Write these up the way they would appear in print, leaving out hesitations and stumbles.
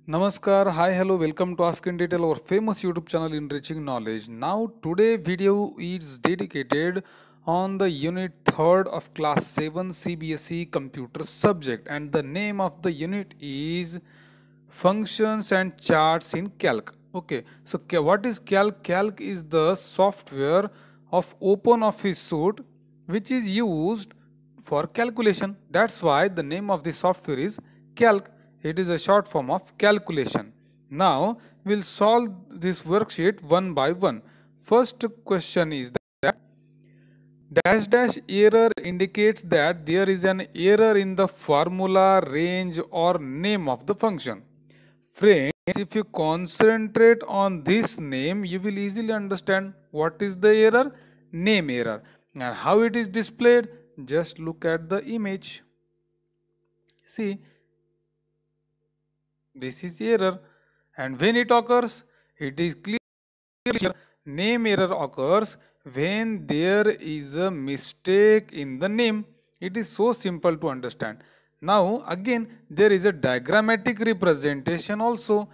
Namaskar, hi, hello, welcome to Ask in Detail, our famous YouTube channel enriching knowledge. Now, today video is dedicated on the unit 3rd of class 7 CBSE computer subject, and the name of the unit is functions and charts in Calc. Okay, so what is Calc? Calc is the software of OpenOffice suite which is used for calculation. That's why the name of the software is Calc. It is a short form of calculation. Now we'll solve this worksheet one by one. First question is that dash dash error indicates that there is an error in the formula, range or name of the function. Friends, if you concentrate on this name, you will easily understand what is the error, name error, and how it is displayed. Just look at the image. See, this is error, and when it occurs, it is clear. Name error occurs when there is a mistake in the name. It is so simple to understand. Now again there is a diagrammatic representation also.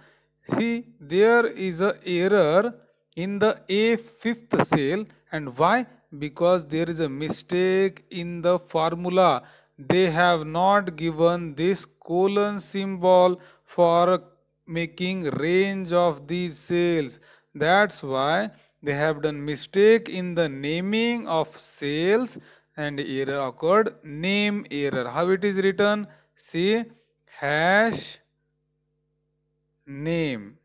See, there is a error in the A5th cell, and why? Because there is a mistake in the formula. They have not given this colon symbol for making range of these cells. That's why they have done mistake in the naming of cells and error occurred, name error. How it is written? See, hash name.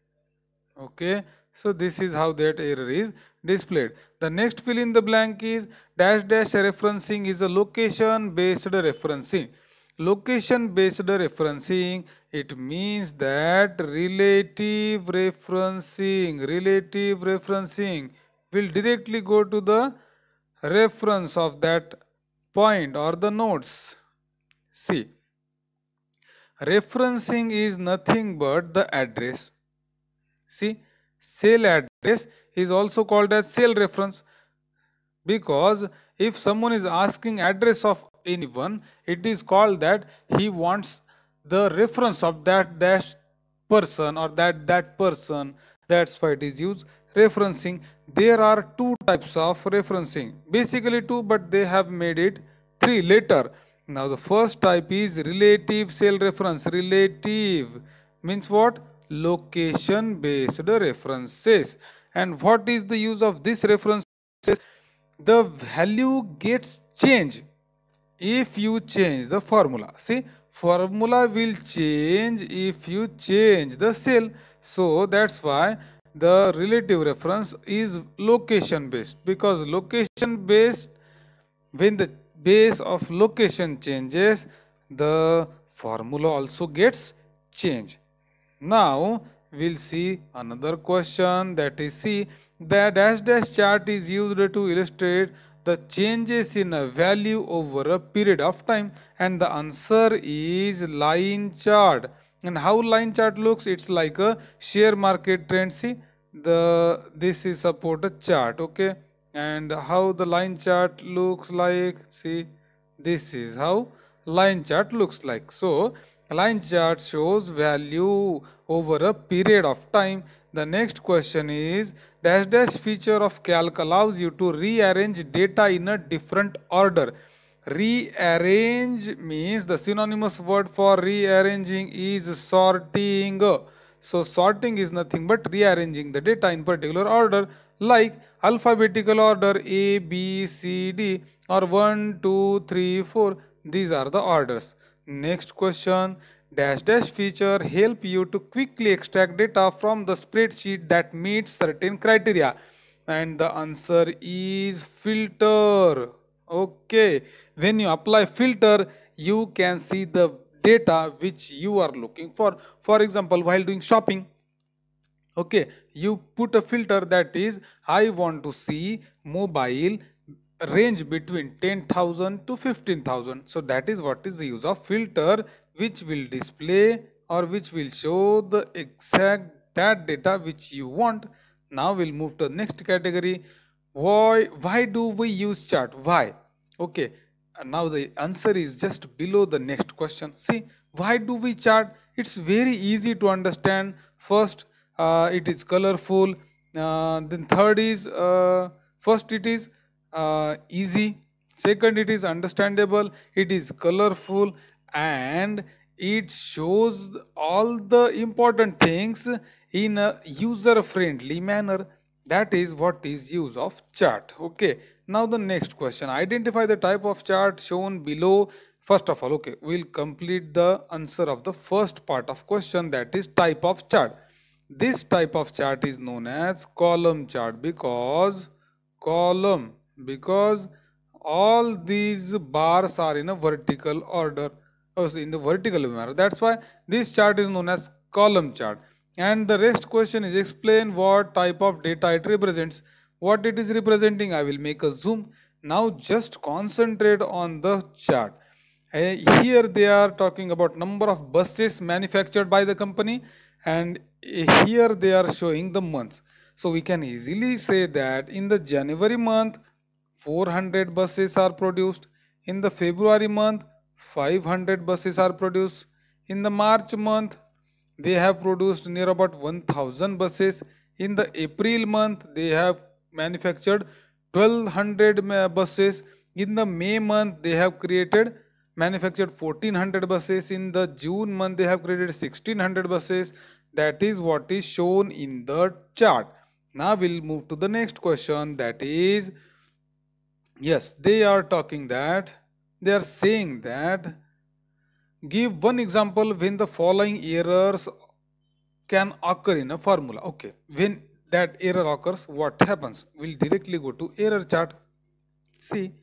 Okay, so this is how that error is displayed. The next fill in the blank is dash dash referencing is a location based referencing. Location based referencing, it means that relative referencing will directly go to the reference of that point or the nodes. See, referencing is nothing but the address. See, cell address is also called as cell reference, because if someone is asking address of anyone, it is called that he wants the reference of that dash person or that person. That's why it is used referencing. There are two types of referencing, basically two, but they have made it three later. Now the first type is relative cell reference. Relative means what? Location based references. And what is the use of this reference? The value gets changed if you change the formula. See, formula will change if you change the cell. So that's why the relative reference is location based, because location based, when the base of location changes, the formula also gets changed. Now we'll see another question, that is, see, the dash dash chart is used to illustrate the changes in a value over a period of time, and the answer is line chart. And how line chart looks? It's like a share market trend. See, this is support a chart, okay, and how the line chart looks like. See, this is how line chart looks like. So line chart shows value over a period of time. The next question is dash dash feature of calc allows you to rearrange data in a different order. Rearrange means, the synonymous word for rearranging is sorting. So sorting is nothing but rearranging the data in particular order, like alphabetical order A, B, C, D, or 1, 2, 3, 4. These are the orders. Next question, dash dash feature help you to quickly extract data from the spreadsheet that meets certain criteria. And the answer is filter. Okay, when you apply filter, you can see the data which you are looking for. For example, while doing shopping, okay, you put a filter, that is, I want to see mobile range between 10,000 to 15,000. So that is what is the use of filter, which will display or which will show the exact that data which you want. Now we'll move to the next category. Why do we use chart? Why? Okay, now the answer is just below the next question. See, Why do we chart? It's very easy to understand. First, it is colorful. Then third is first it is easy. Second, it is understandable. It is colorful, and it shows all the important things in a user friendly manner. That is what is use of chart. Okay, now the next question, identify the type of chart shown below. First of all, okay, we'll complete the answer of the first part of question, that is type of chart. This type of chart is known as column chart because all these bars are in a vertical order, in the vertical manner. That's why this chart is known as column chart. And the rest question is explain what type of data it represents. What it is representing, I will make a zoom. Now just concentrate on the chart. Here they are talking about number of buses manufactured by the company, and here they are showing the months. So we can easily say that in the January month 400 buses are produced, in the February month 500 buses are produced, in the March month they have produced near about 1000 buses, in the April month they have manufactured 1200 buses, in the May month they have manufactured 1400 buses, in the June month they have created 1600 buses. That is what is shown in the chart. Now we'll move to the next question, that is, yes, they are saying that give one example when the following errors can occur in a formula. Okay, when that error occurs, what happens? We'll directly go to error chart. See,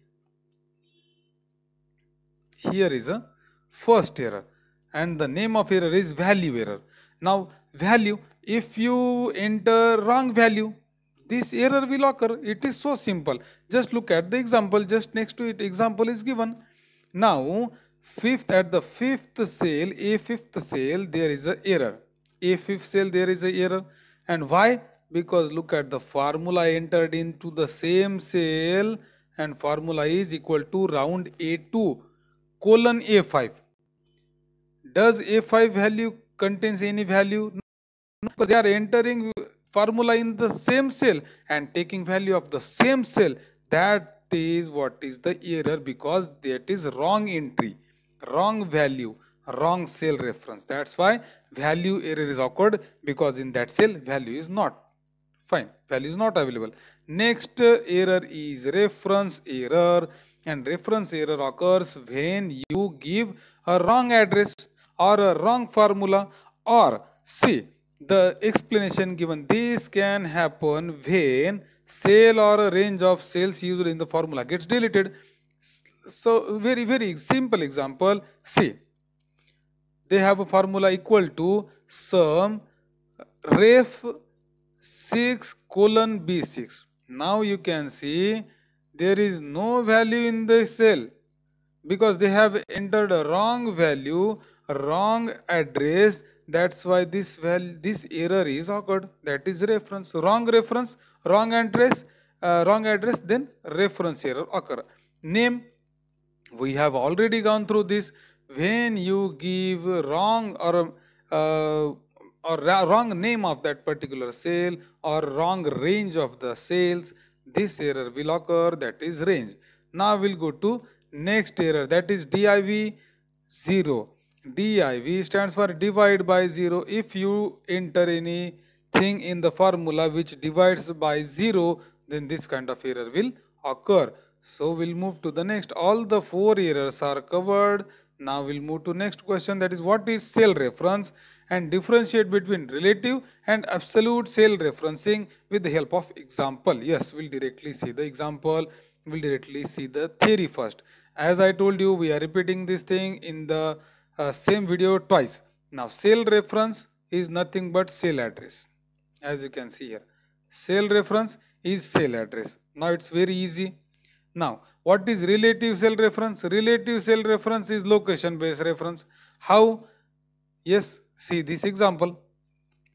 here is a first error, and the name of error is value error. Now value, if you enter wrong value, this error will occur. It is so simple. Just look at the example, just next to it example is given. Now at the fifth cell, A5th cell, there is a error. A5th cell, there is a error. And why? Because look at the formula entered into the same cell, and formula is equal to round A2 colon A5. Does A5 value contains any value? No, because they are entering formula in the same cell and taking value of the same cell. That is what is the error, because that is wrong entry, wrong value, wrong cell reference. That's why value error is occurred, because in that cell value is not fine, value is not available. Next error is reference error, and reference error occurs when you give a wrong address or a wrong formula, or see the explanation given. This can happen when cell or a range of cells used in the formula gets deleted. So very simple example, see, they have a formula equal to sum ref 6 colon B6. Now you can see there is no value in the cell, because they have entered a wrong value, wrong address. That's why this error is occurred. That is reference, wrong address, then reference error occur. Name, we have already gone through this. When you give wrong wrong name of that particular cell or wrong range of the cells, this error will occur, that is range. Now we'll go to next error, that is div 0. Div stands for divide by 0. If you enter anything in the formula which divides by 0, then this kind of error will occur. So we'll move to the next. All the 4 errors are covered. Now we'll move to next question, that is what is cell reference, and differentiate between relative and absolute cell referencing with the help of example. Yes, we'll directly see the example. We'll directly see the theory first. As I told you, we are repeating this thing in the same video twice. Now cell reference is nothing but cell address. As you can see here, cell reference is cell address. Now it's very easy. Now, what is relative cell reference? Relative cell reference is location based reference. How? Yes, see this example.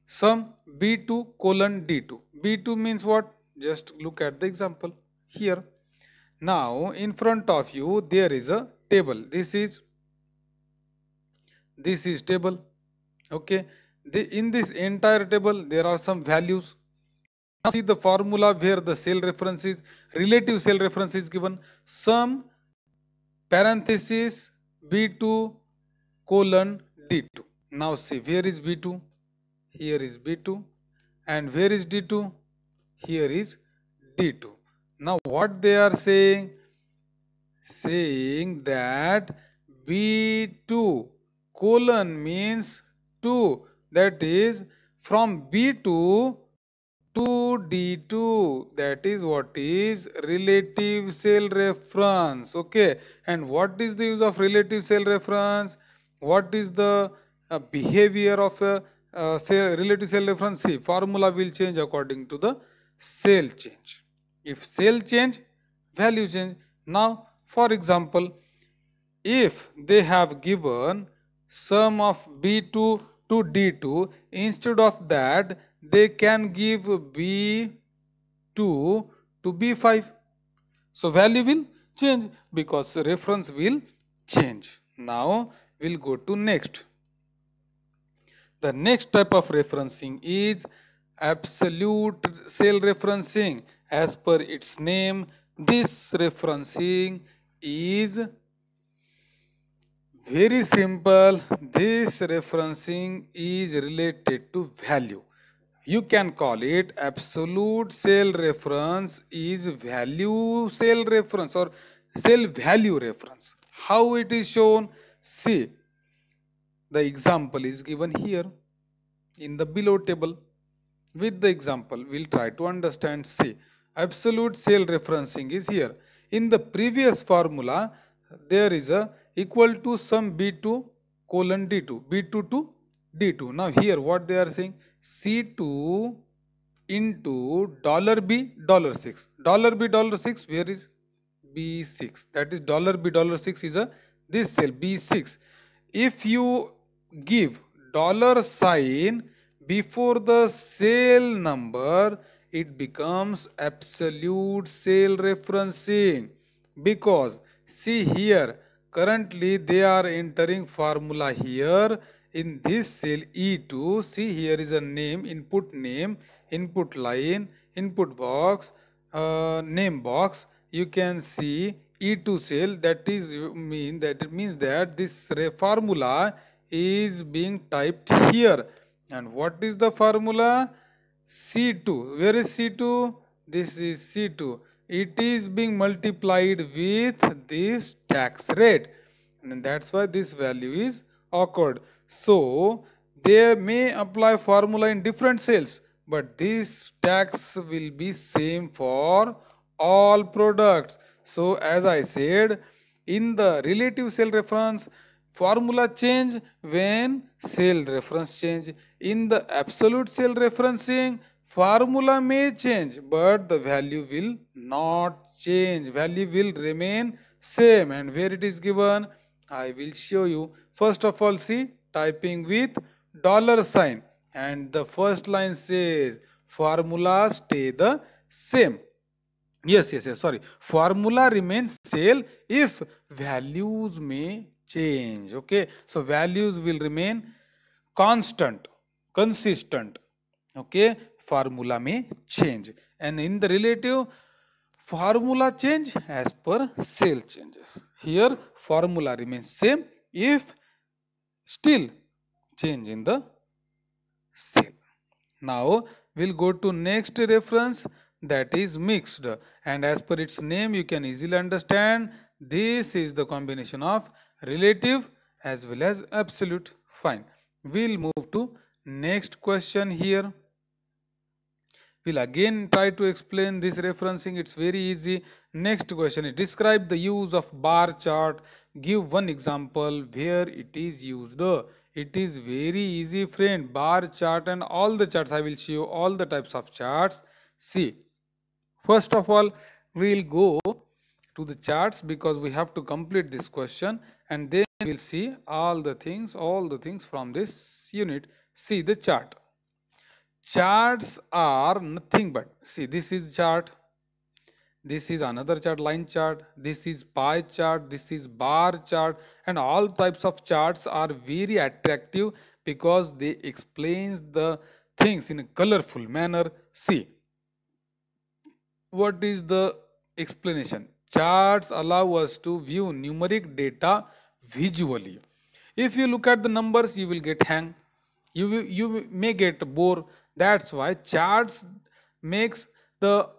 Sum B2 colon D2. B2 means what? Just look at the example here. Now, in front of you, there is a table. This is This is table. Okay, in this entire table there are some values. Now see the formula where the cell reference is, relative cell reference is given, sum parenthesis B2 colon D2. Now see where is B2? Here is B2, and where is D2? Here is D2. Now what they are saying? Saying that B2 colon means 2, that is from B2 to D2, that is what is relative cell reference. Okay, and what is the use of relative cell reference? What is the behavior of a relative cell reference? See, formula will change according to the cell change. If cell change, value change. Now for example, if they have given sum of B2 to D2, instead of that they can give B2 to B5. So value will change because reference will change. Now we'll go to next. The next type of referencing is absolute cell referencing. As per its name, this referencing is very simple. This referencing is related to value. You can call it absolute cell reference is value cell reference or cell value reference. How it is shown? See, the example is given here in the below table. With the example, we'll try to understand. See, absolute cell referencing is here. In the previous formula, there is a equal to sum B2 colon D2, B2 to D2. Now here what they are saying, C2 into $B $6. $B $6, where is B6? That is $B $6 is a this cell B6. If you give dollar sign before the cell number, it becomes absolute cell referencing, because see here currently they are entering formula here in this cell E2. See, here is a name, input line, input box, name box. You can see E2 cell, that is means that this formula is being typed here. And what is the formula? C2. Where is C2? This is C2. It is being multiplied with this tax rate, and that's why this value is occurred. So they may apply formula in different cells, but this tax will be same for all products. So as I said, in the relative cell reference, formula change when cell reference change. In the absolute cell referencing, formula may change, but the value will not change. Value will remain same. And where it is given, I will show you. First of all, see, typing with dollar sign, and the first line says formula stay the same. Yes, sorry. Formula remains same if values may change. Okay, so values will remain constant, consistent. Okay, formula may change, and in the relative, formula change as per cell changes. Here formula remains same if still change in the cell. Now we'll go to next reference, that is mixed, and as per its name you can easily understand this is the combination of relative as well as absolute. Fine, we'll move to next question here. We'll again try to explain this referencing. It's very easy. Next question is describe the use of bar chart. Give one example where it is used. It is very easy, friend. Bar chart and all the charts. I will show you all the types of charts. See, first of all, we'll go to the charts because we have to complete this question, and then we'll see all the things from this unit. See the chart. Charts are nothing but, see, this is chart, This is another chart, line chart. This is pie chart. This is bar chart. And all types of charts are very attractive because they explains the things in a colorful manner. See, what is the explanation? Charts allow us to view numeric data visually. If you look at the numbers, you will get hang. You may get bored. That's why charts makes the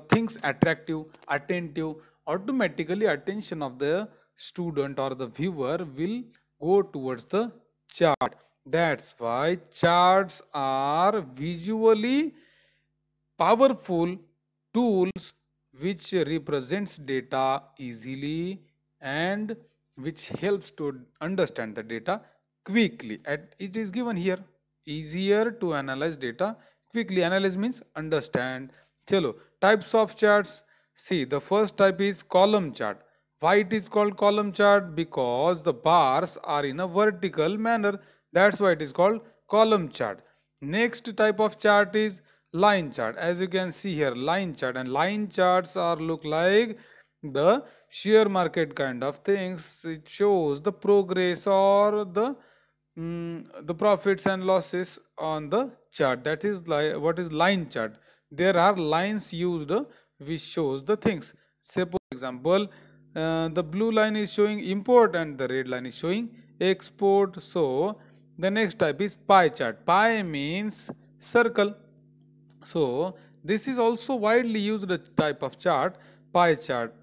things attractive, attentive. Automatically, attention of the student or the viewer will go towards the chart. That's why charts are visually powerful tools which represents data easily and which helps to understand the data quickly. It is given here, easier to analyze data quickly. Analyze means understand. Chalo, types of charts. See, the first type is column chart. Why it is called column chart? Because the bars are in a vertical manner. That's why it is called column chart. Next type of chart is line chart. As you can see here, line chart, and line charts are look like the share market kind of things. It shows the progress or the profits and losses on the chart. That is like what is line chart. There are lines used which shows the things. Say for example, the blue line is showing import and the red line is showing export. So the next type is pie chart. Pie means circle. So this is also widely used type of chart, pie chart.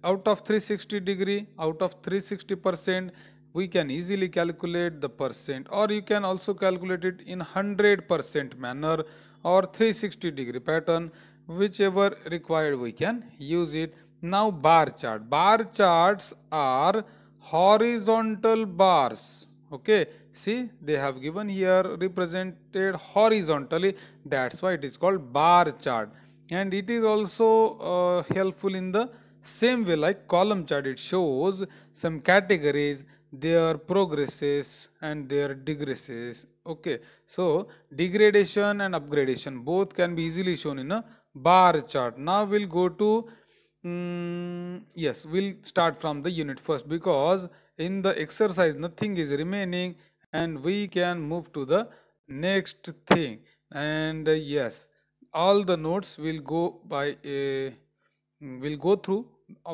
Out of 360 degree, out of 360%, we can easily calculate the percent, or you can also calculate it in 100% manner or 360-degree pattern, whichever required we can use it. Now bar chart. Bar charts are horizontal bars. Okay, see, they have given here represented horizontally. That's why it is called bar chart. And it is also helpful in the same way like column chart. It shows some categories, their progresses and their degresses. Okay, so degradation and upgradation both can be easily shown in a bar chart. Now we'll go to yes, we'll start from the unit first, because in the exercise nothing is remaining and we can move to the next thing. And yes, all the notes will go by a we'll go through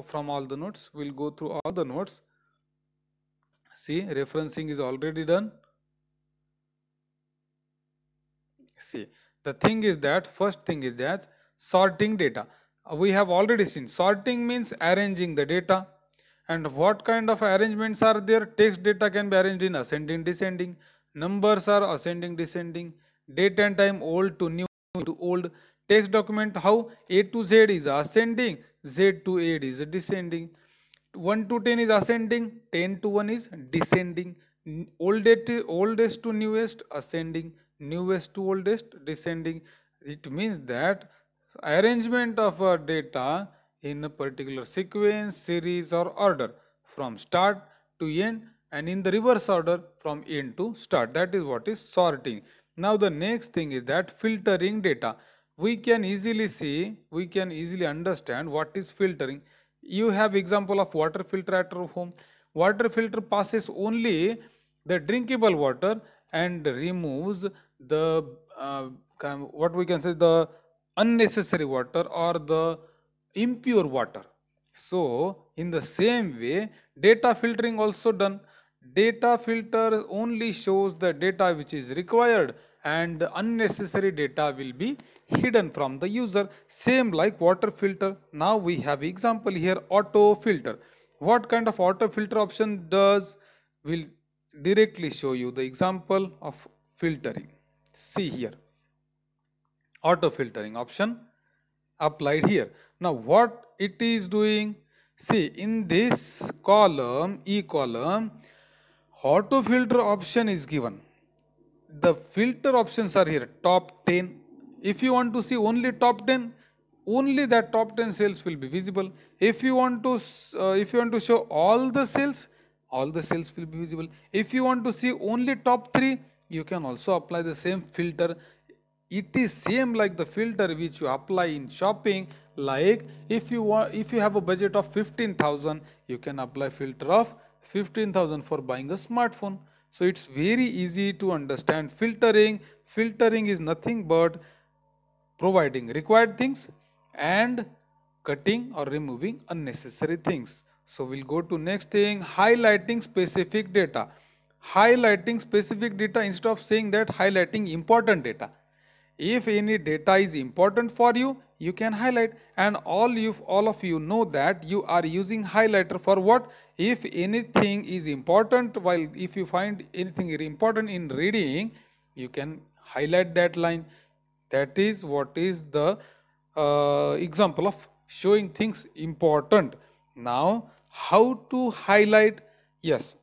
from all the notes. We'll go through all the notes. See, referencing is already done. See, the thing is that first thing is that sorting data. We have already seen sorting means arranging the data. And what kind of arrangements are there? Text data can be arranged in ascending, descending. Numbers are ascending, descending. Date and time, old to new to old. Text document, how A to Z is ascending, Z to A is descending. 1 to 10 is ascending, 10 to 1 is descending. Oldest to newest ascending, newest to oldest descending. It means that arrangement of data in a particular sequence, series or order from start to end, and in the reverse order from end to start. That is what is sorting. Now the next thing is that filtering data. We can easily see, we can easily understand what is filtering. You have example of water filter at your home. Water filter passes only the drinkable water and removes the what we can say the unnecessary water or the impure water. So in the same way, data filtering also done. Data filter only shows the data which is required and unnecessary data will be hidden from the user. Same like water filter. Now we have example here, auto filter. What kind of auto filter option does? Will directly show you the example of filtering. See here, auto filtering option applied here. Now what it is doing? See, in this column, E column, auto filter option is given. The filter options are here, top 10. If you want to see only top 10, only that top 10 cells will be visible. If you want to show all the cells will be visible. If you want to see only top 3, you can also apply the same filter. it is same like the filter which you apply in shopping. Like if you have a budget of 15,000, you can apply filter of 15,000 for buying a smartphone. So it's very easy to understand filtering. Filtering is nothing but providing required things and cutting or removing unnecessary things. So we'll go to next thing, highlighting specific data. Highlighting specific data instead of saying that highlighting important data. If any data is important for you, you can highlight, and all of you know that you are using highlighter for what? If anything is important, while if you find anything important in reading, you can highlight that line. That is what is the example of showing things important. Now, how to highlight? Yes,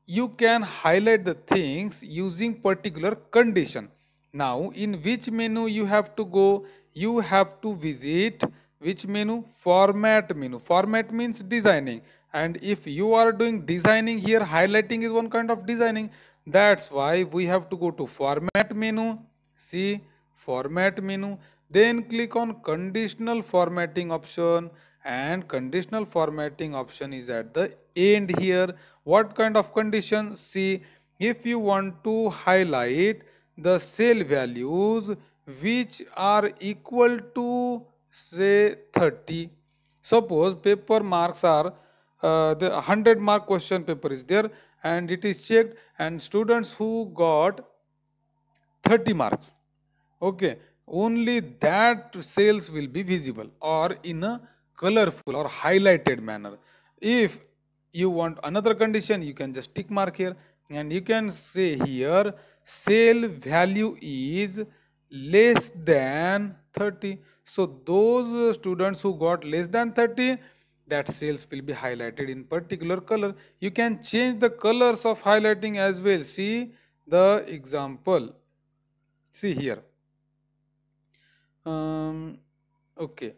you can highlight the things using particular condition. Now, in which menu you have to go? You have to visit which menu? Format menu. Format means designing. And if you are doing designing here, highlighting is one kind of designing. That's why we have to go to format menu. See, format menu. Then click on conditional formatting option, and conditional formatting option is at the end here. What kind of condition? See, if you want to highlight the cell values which are equal to say 30, suppose paper marks are the 100 mark question paper is there and it is checked, and students who got 30 marks, okay, only that cells will be visible or in a colorful or highlighted manner. If you want another condition, you can just tick mark here, and you can say here cell value is less than 30. So those students who got less than 30, that cells will be highlighted in particular color. You can change the colors of highlighting as well. See the example. See here. um, okay,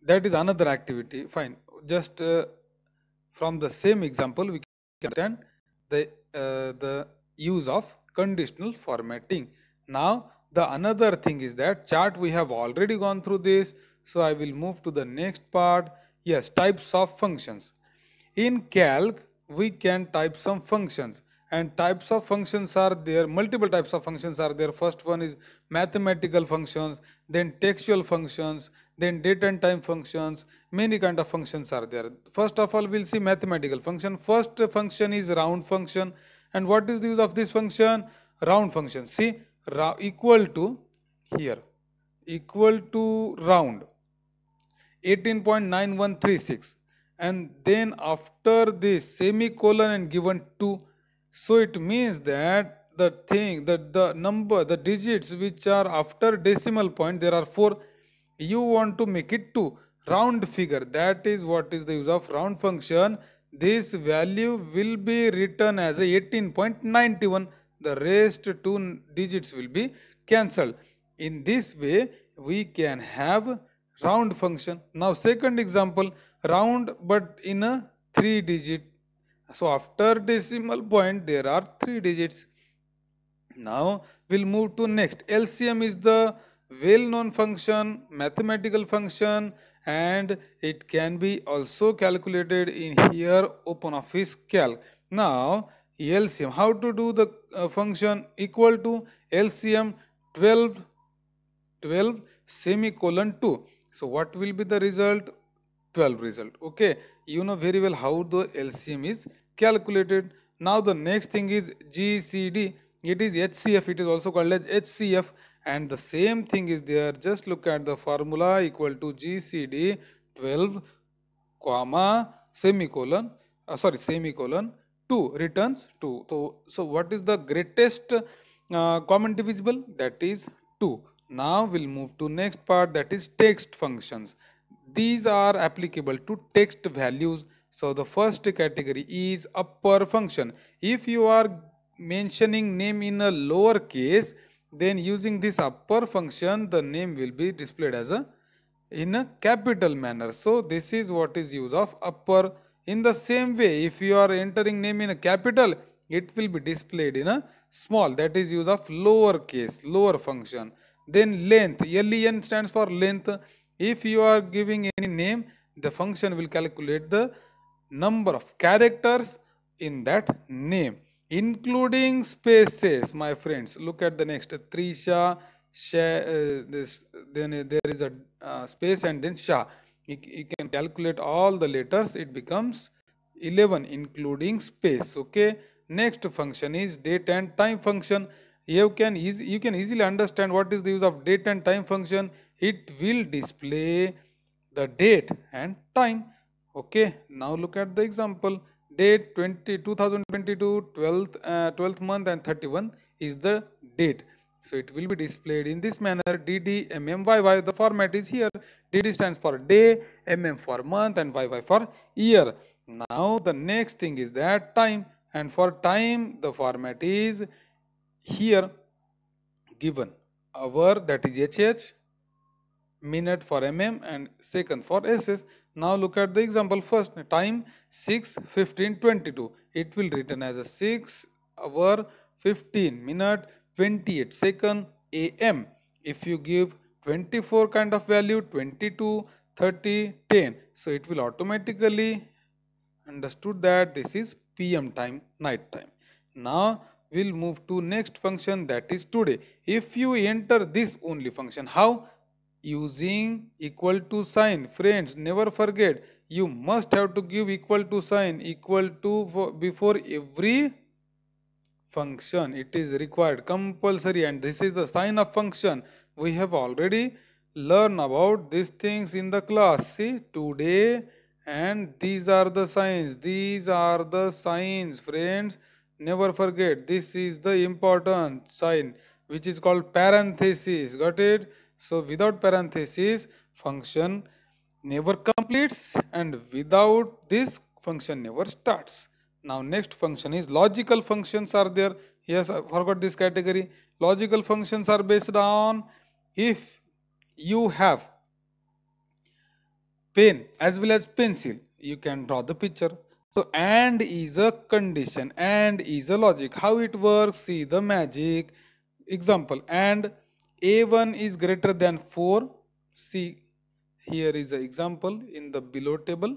that is another activity. Fine, just from the same example we can understand the use of conditional formatting. Now the another thing is that chart we have already gone through this, so I will move to the next part. Yes, types of functions. In calc we can type some functions, and types of functions are there, multiple types of functions are there. First one is mathematical functions, then textual functions, then date and time functions. Many kind of functions are there. First of all, we'll see mathematical function. First function is round function. And what is the use of this function? Round function. See, equal to here, equal to round 18.9136, and then after this semicolon and given 2. So it means that the thing that the number, the digits which are after decimal point, there are 4. You want to make it 2, round figure. That is what is the use of round function. This value will be written as a 18.91. The rest 2 digits will be cancelled. In this way we can have round function. Now second example, round but in a 3 digit. So after decimal point there are 3 digits. Now we'll move to next. LCM is the well known function, mathematical function, and it can be also calculated in here OpenOffice Calc. Now LCM, how to do the function? Equal to LCM 12 semicolon 2. So what will be the result? 12 result. Okay, you know very well how the LCM is calculated. Now the next thing is GCD. It is HCF. It is also called as HCF, and the same thing is there. Just look at the formula, equal to GCD 12 comma semicolon semicolon 2 returns 2. So what is the greatest common divisible? That is 2. Now we'll move to next part, that is text functions. These are applicable to text values. So the first category is upper function. If you are mentioning name in a lower case, then using this upper function the name will be displayed as a in a capital manner. So this is what is use of upper. In the same way, if you are entering name in a capital, it will be displayed in a small. That is use of lower case, lower function. Then length, len stands for length. If you are giving any name, the function will calculate the number of characters in that name, including spaces, my friends. Look at the next, Trisha, this, then there is a space and then Shah. You can calculate all the letters, it becomes 11 including space. Okay, next function is date and time function. You can easily understand what is the use of date and time function. It will display the date and time. Okay, now look at the example. Date 2022 12th month and 31 is the date. So it will be displayed in this manner, DD MMYY. The format is here. DD stands for day, MM for month, and YY for year. Now the next thing is that time, and for time the format is here given. Hour, that is HH, minute for mm, and second for ss. Now look at the example first. Time 6:15:22. It will written as a 6 hour 15 minute 28 second am. If you give 24 kind of value, 22, 30, 10, so it will automatically understood that this is PM time, night time. Now we'll move to next function, that is today. If you enter this only function, how? Using equal to sign. Friends, never forget, you must have to give equal to sign, equal to before every function. It is required, compulsory, and this is the sign of function. We have already learned about these things in the class. See, today, and these are the signs. These are the signs, friends. Never forget, this is the important sign, which is called parenthesis. Got it? So without parenthesis, function never completes, and without this, function never starts. Now next function is logical functions are there. Yes, I forgot this category. Logical functions are based on, if you have pen as well as pencil, you can draw the picture. So and is a condition, and is a logic. How it works? See the magic. Example, and a1 is greater than 4. See, here is an example in the below table,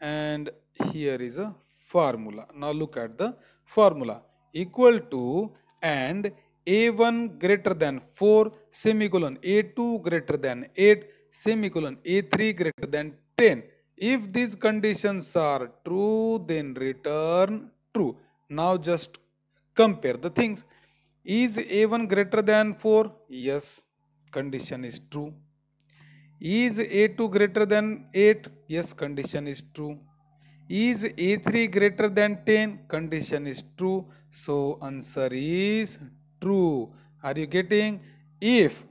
and here is a formula. Now look at the formula. Equal to and a1 greater than 4 semicolon, a2 greater than 8 semicolon, a3 greater than 10. If these conditions are true, then return true. Now just compare the things. Is a1 greater than 4? Yes, condition is true. Is a2 greater than 8? Yes, condition is true. Is a3 greater than 10? Condition is true. So answer is true. Are you getting? If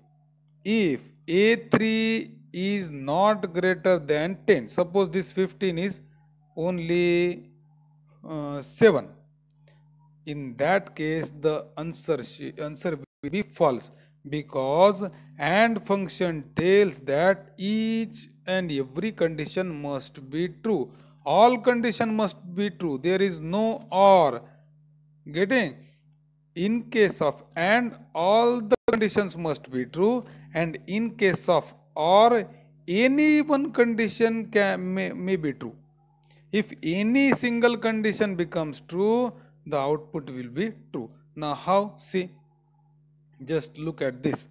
a3 is not greater than 10, suppose this 15 is only 7, in that case the answer will be false, because AND function tells that each and every condition must be true. All condition must be true. There is no OR. Getting? In case of AND, all the conditions must be true, and in case of OR, any one condition may be true. If any single condition becomes true, the output will be true. Now how? See, just look at this.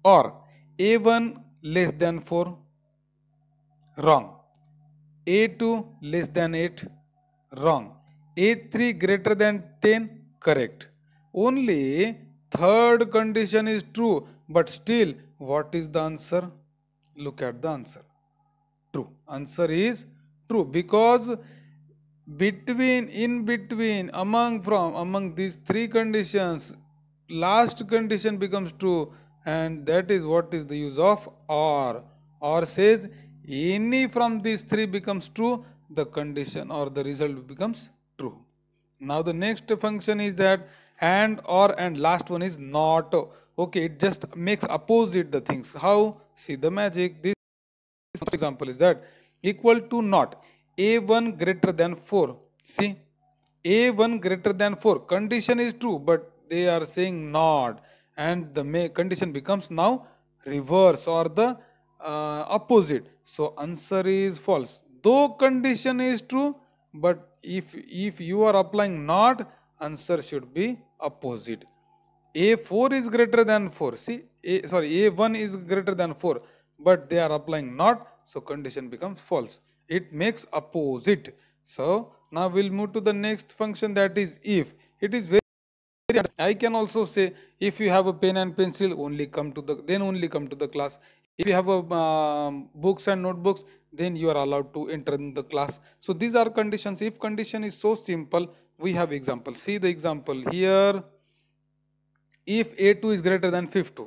Or a1 less than 4, wrong. a2 less than 8, wrong. a3 greater than 10, correct. Only third condition is true, but still, what is the answer? Look at the answer. True. Answer is true, because in between, among these three conditions, last condition becomes true, and that is what is the use of OR. OR says any from these three becomes true, the condition or the result becomes true. Now the next function is that AND, OR, and last one is NOT. Okay, it just makes opposite the things. How? See the magic. This example is that equal to NOT. a1 greater than 4. See, a1 greater than 4. Condition is true, but they are saying NOT. and the condition becomes now reverse or the opposite. So answer is false. Though condition is true, but if you are applying not, answer should be opposite. A4 is greater than 4. See, A1 is greater than 4, but they are applying not, so condition becomes false. It makes opposite. So now we'll move to the next function, that is if. It is very, I can also say, if you have a pen and pencil, only come to the class. If you have a books and notebooks, then you are allowed to enter in the class. So these are conditions. If condition is so simple, we have example. See the example here. If A2 is greater than 50,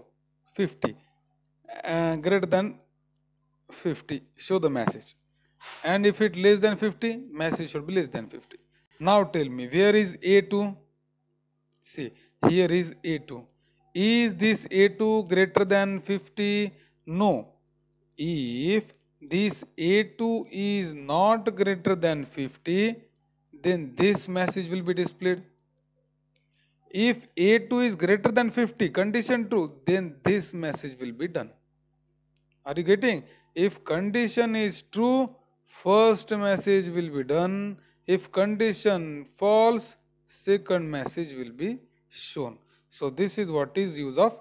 greater than 50, show the message. And if it less than 50, message should be less than 50. Now tell me, where is A2? See, here is A2. Is this A2 greater than 50? No. If this A2 is not greater than 50, then this message will be displayed. If A2 is greater than 50, condition true, then this message will be done. Are you getting? If condition is true, first message will be done. If condition false, second message will be shown. So this is what is use of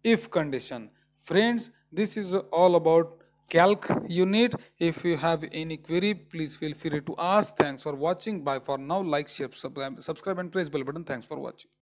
if condition. Friends, this is all about calc unit. If you have any query, please feel free to ask. Thanks for watching. Bye for now. Like, share, subscribe and press bell button. Thanks for watching.